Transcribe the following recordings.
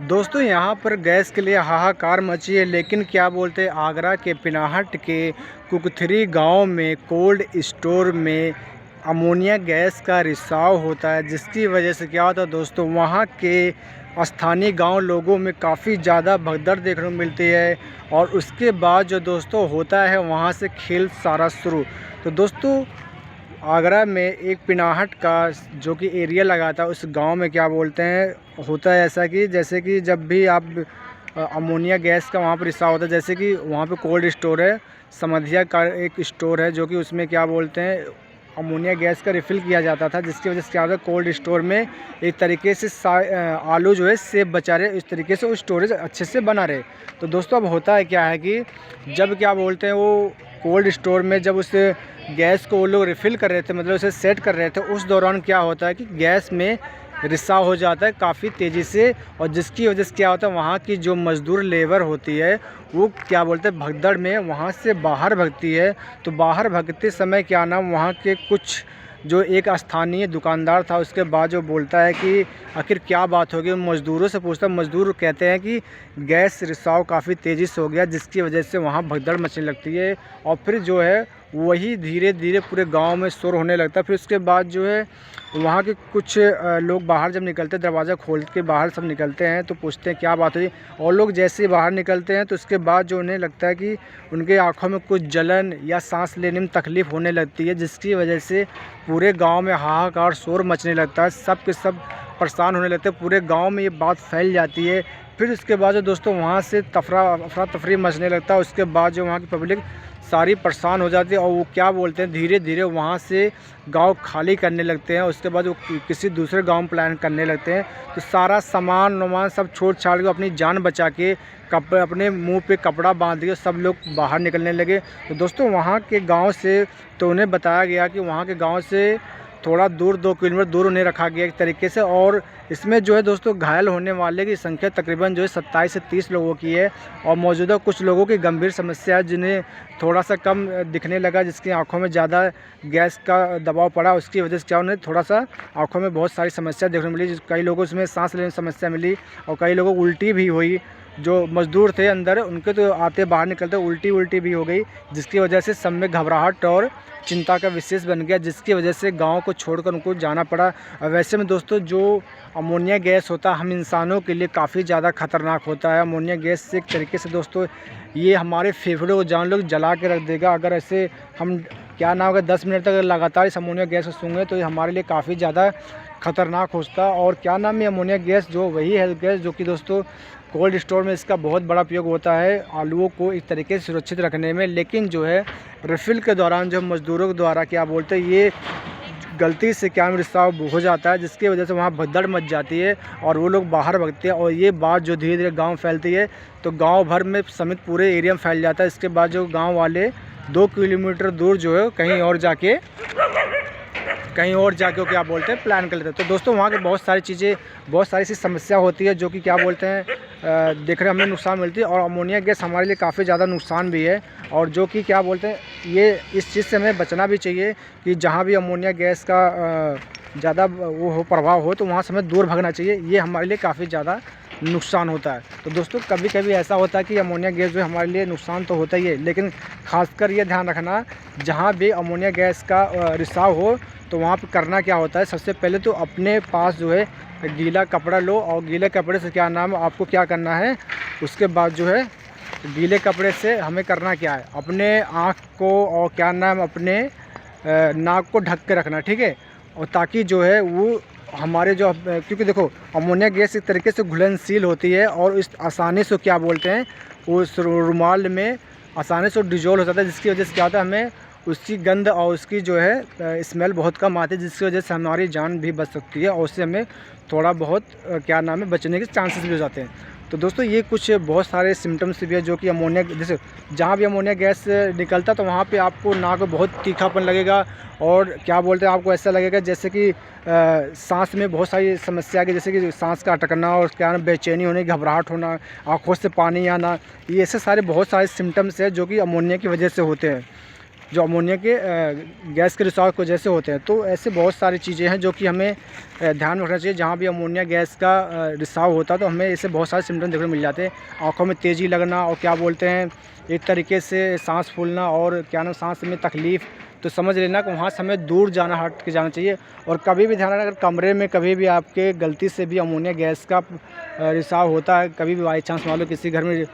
दोस्तों यहाँ पर गैस के लिए हाहाकार मची है, लेकिन क्या बोलते हैं आगरा के पिनाहट के कुकथरी गांव में कोल्ड स्टोर में अमोनिया गैस का रिसाव होता है, जिसकी वजह से क्या होता है दोस्तों, वहाँ के स्थानीय गांव लोगों में काफ़ी ज़्यादा भगदड़ देखने को मिलती है। और उसके बाद जो दोस्तों होता है वहाँ से खेल सारा शुरू। तो दोस्तों आगरा में एक पिनाहट का जो कि एरिया लगाता है, उस गांव में क्या बोलते हैं होता है ऐसा कि जैसे कि जब भी आप अमोनिया गैस का वहाँ पर रिसाव होता है, जैसे कि वहाँ पे कोल्ड स्टोर है, समधिया का एक स्टोर है जो कि उसमें क्या बोलते हैं अमोनिया गैस का रिफ़िल किया जाता था, जिसकी वजह से क्या होता है कोल्ड स्टोर में एक तरीके से आलू जो है सेफ बचा रहे, इस तरीके से वो स्टोरेज अच्छे से बना रहे। तो दोस्तों अब होता है क्या है कि जब क्या बोलते हैं वो कोल्ड स्टोर में जब उस गैस को वो लोग रिफ़िल कर रहे थे, मतलब उसे सेट कर रहे थे, उस दौरान क्या होता है कि गैस में रिसाव हो जाता है काफ़ी तेज़ी से। और जिसकी वजह से क्या होता है वहाँ की जो मज़दूर लेबर होती है वो क्या बोलते हैं भगदड़ में वहाँ से बाहर भागती है। तो बाहर भागते समय क्या नाम वहाँ के कुछ जो एक स्थानीय दुकानदार था, उसके बाद जो बोलता है कि आखिर क्या बात होगी, मज़दूरों से पूछता है। मज़दूर कहते हैं कि गैस रिसाव काफ़ी तेज़ी से हो गया, जिसकी वजह से वहाँ भगदड़ मचने लगती है। और फिर जो है वही धीरे धीरे पूरे गांव में शोर होने लगता है। फिर उसके बाद जो है वहाँ के कुछ लोग बाहर जब निकलते हैं, दरवाज़ा खोल के बाहर सब निकलते हैं तो पूछते हैं क्या बात हुई। और लोग जैसे ही बाहर निकलते हैं तो उसके बाद जो उन्हें लगता है कि उनके आँखों में कुछ जलन या सांस लेने में तकलीफ़ होने लगती है, जिसकी वजह से पूरे गांव में हाहाकार शोर मचने लगता है। सब के सब परेशान होने लगते हैं, पूरे गांव में ये बात फैल जाती है। फिर उसके बाद जो दोस्तों वहाँ से अफरा तफरी मचने लगता है। उसके बाद जो वहाँ की पब्लिक सारी परेशान हो जाती है और वो क्या बोलते हैं धीरे धीरे वहाँ से गांव खाली करने लगते हैं। उसके बाद वो किसी दूसरे गांव में प्लान करने लगते हैं। तो सारा सामान वामान सब छोड़ छाड़ के अपनी जान बचा के कपड़े अपने मुंह पे कपड़ा बांध दिया, सब लोग बाहर निकलने लगे। तो दोस्तों वहाँ के गांव से तो उन्हें बताया गया कि वहाँ के गांव से थोड़ा दूर 2 किलोमीटर दूर उन्हें रखा गया एक तरीके से। और इसमें जो है दोस्तों घायल होने वाले की संख्या तकरीबन जो है 27 से 30 लोगों की है। और मौजूदा कुछ लोगों की गंभीर समस्या है, जिन्हें थोड़ा सा कम दिखने लगा, जिसकी आंखों में ज़्यादा गैस का दबाव पड़ा, उसकी वजह से क्या उन्हें थोड़ा सा आंखों में बहुत सारी समस्या देखने को मिली। कई लोगों इसमें सांस लेने में समस्या मिली और कई लोगों को उल्टी भी हुई। जो मज़दूर थे अंदर उनके तो आते बाहर निकलते उल्टी भी हो गई, जिसकी वजह से सब में घबराहट और चिंता का विशेष बन गया, जिसकी वजह से गांव को छोड़कर उनको जाना पड़ा। वैसे में दोस्तों जो अमोनिया गैस होता है हम इंसानों के लिए काफ़ी ज़्यादा ख़तरनाक होता है। अमोनिया गैस से एक तरीके से दोस्तों ये हमारे फेफड़ों को जान लो जला के रख देगा। अगर ऐसे हम क्या ना होगा 10 मिनट तक लगातार इस अमोनिया गैस को सूंघें तो ये हमारे लिए काफ़ी ज़्यादा ख़तरनाक होता है। और क्या नाम है अमोनिया गैस जो वही है गैस जो कि दोस्तों कोल्ड स्टोर में इसका बहुत बड़ा उपयोग होता है आलूओं को इस तरीके से सुरक्षित रखने में। लेकिन जो है रिफ़िल के दौरान जो मज़दूरों के द्वारा क्या बोलते हैं ये गलती से क्या रिसाव हो जाता है, जिसकी वजह से वहाँ भगदड़ मच जाती है और वो लोग बाहर भागते हैं। और ये बात जो धीरे धीरे गांव फैलती है तो गांव भर में समेत पूरे एरिया में फैल जाता है। इसके बाद जो गांव वाले 2 किलोमीटर दूर जो है कहीं और जाके वो क्या बोलते हैं प्लान कर लेते हैं। तो दोस्तों वहाँ की बहुत सारी चीज़ें बहुत सारी सी समस्या होती है जो कि क्या बोलते हैं देखने हमें नुकसान मिलती है। और अमोनिया गैस हमारे लिए काफ़ी ज़्यादा नुकसान भी है। और जो कि क्या बोलते हैं ये इस चीज़ से हमें बचना भी चाहिए कि जहाँ भी अमोनिया गैस का ज़्यादा वो हो प्रभाव हो तो वहाँ से हमें दूर भागना चाहिए। ये हमारे लिए काफ़ी ज़्यादा नुकसान होता है। तो दोस्तों कभी कभी ऐसा होता है कि अमोनिया गैस जो हमारे लिए नुकसान तो होता ही है, लेकिन खासकर ये ध्यान रखना जहाँ भी अमोनिया गैस का रिसाव हो तो वहाँ पर करना क्या होता है, सबसे पहले तो अपने पास जो है गीला कपड़ा लो। और गीले कपड़े से क्या नाम आपको क्या करना है, उसके बाद जो है गीले कपड़े से हमें करना क्या है, अपने आँख को और क्या नाम अपने नाक को ढक के रखना, ठीक है। और ताकि जो है वो हमारे जो क्योंकि देखो अमोनिया गैस एक तरीके से घुलनशील होती है और इस आसानी से क्या बोलते हैं उस रुमाल में आसानी से डिजोल्व हो जाता है, जिसकी वजह से क्या होता है हमें उसकी गंध और उसकी जो है स्मेल बहुत कम आती है, जिसकी वजह से हमारी जान भी बच सकती है और उससे हमें थोड़ा बहुत क्या नाम है बचने के चांसेस भी हो जाते हैं। तो दोस्तों ये कुछ बहुत सारे सिम्टम्स भी है जो कि अमोनिया जैसे जहाँ भी अमोनिया गैस निकलता तो वहाँ पे आपको नाक में बहुत तीखापन लगेगा और क्या बोलते हैं आपको ऐसा लगेगा जैसे कि सांस में बहुत सारी समस्या है, जैसे कि सांस का अटकना और क्या बेचैनी होने, घबराहट होना, आँखों से पानी आना, ये ऐसे सारे बहुत सारे सिम्टम्स है जो कि अमोनिया की वजह से होते हैं। जो अमोनिया के गैस के रिसाव की वजह से होते हैं। तो ऐसे बहुत सारी चीज़ें हैं जो कि हमें ध्यान में रखना चाहिए। जहाँ भी अमोनिया गैस का रिसाव होता है तो हमें ऐसे बहुत सारे सिम्टम देखने को मिल जाते हैं। आँखों में तेज़ी लगना और क्या बोलते हैं एक तरीके से सांस फूलना और क्या नाम सांस में तकलीफ़, तो समझ लेना कि वहाँ से हमें दूर जाना, हट के जाना चाहिए। और कभी भी ध्यान रखना, अगर कमरे में कभी भी आपके गलती से भी अमोनिया गैस का रिसाव होता है, कभी भी बाई चांस मान लो किसी घर में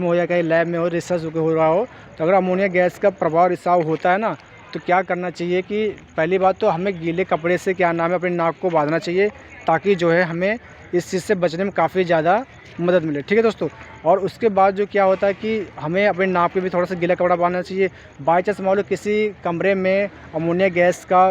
हो या कहीं लैब में हो, रिसर्च हो रहा हो, तो अगर अमोनिया गैस का प्रभाव रिसाव होता है ना, तो क्या करना चाहिए कि पहली बात तो हमें गीले कपड़े से क्या नाम है अपनी नाक को बांधना चाहिए, ताकि जो है हमें इस चीज़ से बचने में काफ़ी ज़्यादा मदद मिले। ठीक है दोस्तों। और उसके बाद जो क्या होता है कि हमें अपने नाक पे भी थोड़ा सा गीला कपड़ा बांधना चाहिए। बाई चांस मान लो किसी कमरे में अमोनिया गैस का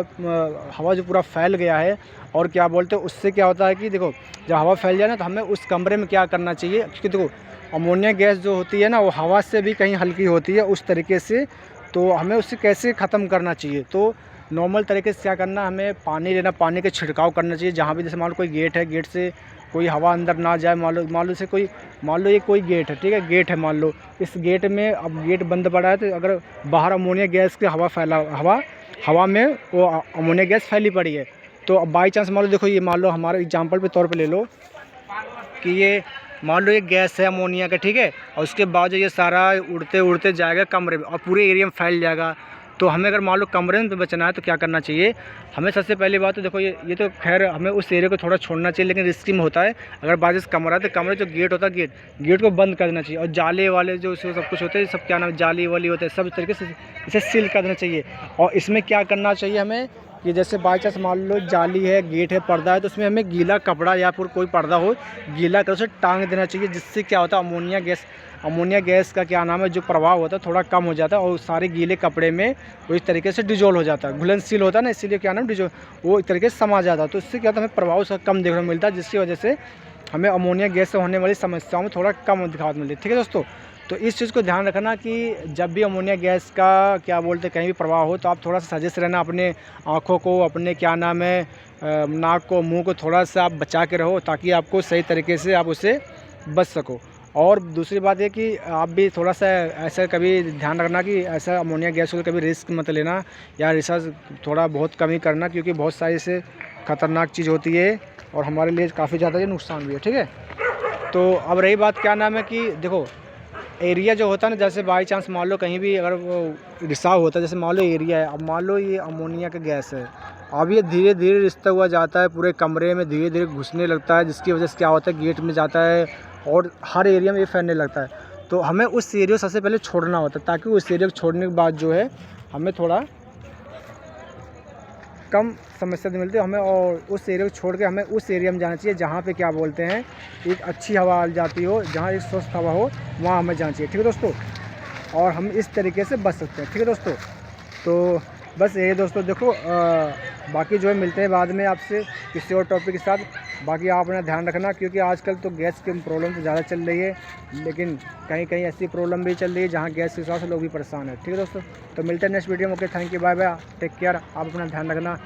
हवा जो पूरा फैल गया है, और क्या बोलते हैं उससे क्या होता है कि देखो जब हवा फैल जाए ना, तो हमें उस कमरे में क्या करना चाहिए, क्योंकि देखो अमोनिया गैस जो होती है ना वो हवा से भी कहीं हल्की होती है उस तरीके से, तो हमें उससे कैसे ख़त्म करना चाहिए। तो नॉर्मल तरीके से क्या करना, हमें पानी लेना, पानी का छिड़काव करना चाहिए जहाँ भी, जैसे मान लो कोई गेट है, गेट से कोई हवा अंदर ना जाए। मान लो ये कोई गेट है, ठीक है, गेट है, मान लो इस गेट में अब गेट बंद पड़ा है, तो अगर बाहर अमोनिया गैस की हवा में वो अमोनिया गैस फैली पड़ी है, तो अब बाई चांस मान लो, देखो ये मान लो हमारे एग्जाम्पल पे तौर पे ले लो कि ये मान लो ये गैस है अमोनिया का, ठीक है, और उसके बाद जो ये सारा उड़ते उड़ते जाएगा कमरे में और पूरे एरिया में फैल जाएगा। तो हमें अगर मान लो कमरे में बचना है तो क्या करना चाहिए, हमें सबसे पहली बात तो देखो ये तो खैर हमें उस एरिया को थोड़ा छोड़ना चाहिए, लेकिन रिस्की में होता है। अगर बारिश कमरा है तो कमरे जो गेट होता है गेट को बंद कर देना चाहिए, और जाले वाले जो सब कुछ होते हैं, सब क्या नाम जाली वाली होते हैं, सब तरीके से इसे सील कर देना चाहिए। और इसमें क्या करना चाहिए हमें कि जैसे बाई चांस मान लो जाली है, गेट है, पर्दा है, तो उसमें हमें गीला कपड़ा या फिर कोई पर्दा हो गीला कर उसे टांग देना चाहिए, जिससे क्या होता है अमोनिया गैस का क्या नाम है जो प्रभाव होता है थोड़ा कम हो जाता है, और सारे गीले कपड़े में वो इस तरीके से डिजोल्व हो जाता है, घुलनशील होता है ना, इसीलिए क्या नाम वो एक तरीके से समा जाता है। तो इससे क्या होता है हमें प्रभाव उसका कम देखने को मिलता है, जिसकी वजह से हमें अमोनिया गैस से होने वाली समस्याओं में थोड़ा कम दिखावट मिलती है। ठीक है दोस्तों। तो इस चीज़ को ध्यान रखना कि जब भी अमोनिया गैस का क्या बोलते हैं कहीं भी प्रभाव हो, तो आप थोड़ा सा सजग रहना, अपने आँखों को, अपने क्या नाम है नाक को, मुंह को थोड़ा सा आप बचा के रहो, ताकि आपको सही तरीके से आप उससे बच सको। और दूसरी बात ये कि आप भी थोड़ा सा ऐसा कभी ध्यान रखना कि ऐसा अमोनिया गैस को कभी रिस्क मत लेना, या रिसर्च थोड़ा बहुत कम ही करना, क्योंकि बहुत सारी से ख़तरनाक चीज़ होती है और हमारे लिए काफ़ी ज़्यादा ये नुकसान भी है। ठीक है। तो अब रही बात क्या नाम है कि देखो एरिया जो होता है ना, जैसे बाई चांस मान लो कहीं भी अगर वो रिसाव होता है, जैसे मान लो एरिया है, अब मान लो ये अमोनिया का गैस है, अब ये धीरे धीरे रिश्ता हुआ जाता है पूरे कमरे में, धीरे धीरे घुसने लगता है, जिसकी वजह से क्या होता है गेट में जाता है और हर एरिया में ये फैलने लगता है। तो हमें उस एरिया को सबसे पहले छोड़ना होता है, ताकि उस एरिया को छोड़ने के बाद जो है हमें थोड़ा कम समस्या मिलती है हमें, और उस एरिया को छोड़ के हमें उस एरिया में जाना चाहिए जहाँ पे क्या बोलते हैं एक अच्छी हवा आ जाती हो, जहाँ एक स्वस्थ हवा हो, वहाँ हमें जाना चाहिए। ठीक है दोस्तों। और हम इस तरीके से बच सकते हैं। ठीक है दोस्तों। तो बस ये दोस्तों देखो बाकी जो है मिलते हैं बाद में आपसे किसी और टॉपिक के साथ। बाकी आप अपना ध्यान रखना, क्योंकि आजकल तो गैस की प्रॉब्लम तो ज़्यादा चल रही है, लेकिन कहीं कहीं ऐसी प्रॉब्लम भी चल रही है जहाँ गैस के हिसाब से लोग भी परेशान है। ठीक है दोस्तों। तो मिलते हैं नेक्स्ट वीडियो में। Okay, thank you, bye bye, take care. आप अपना ध्यान रखना।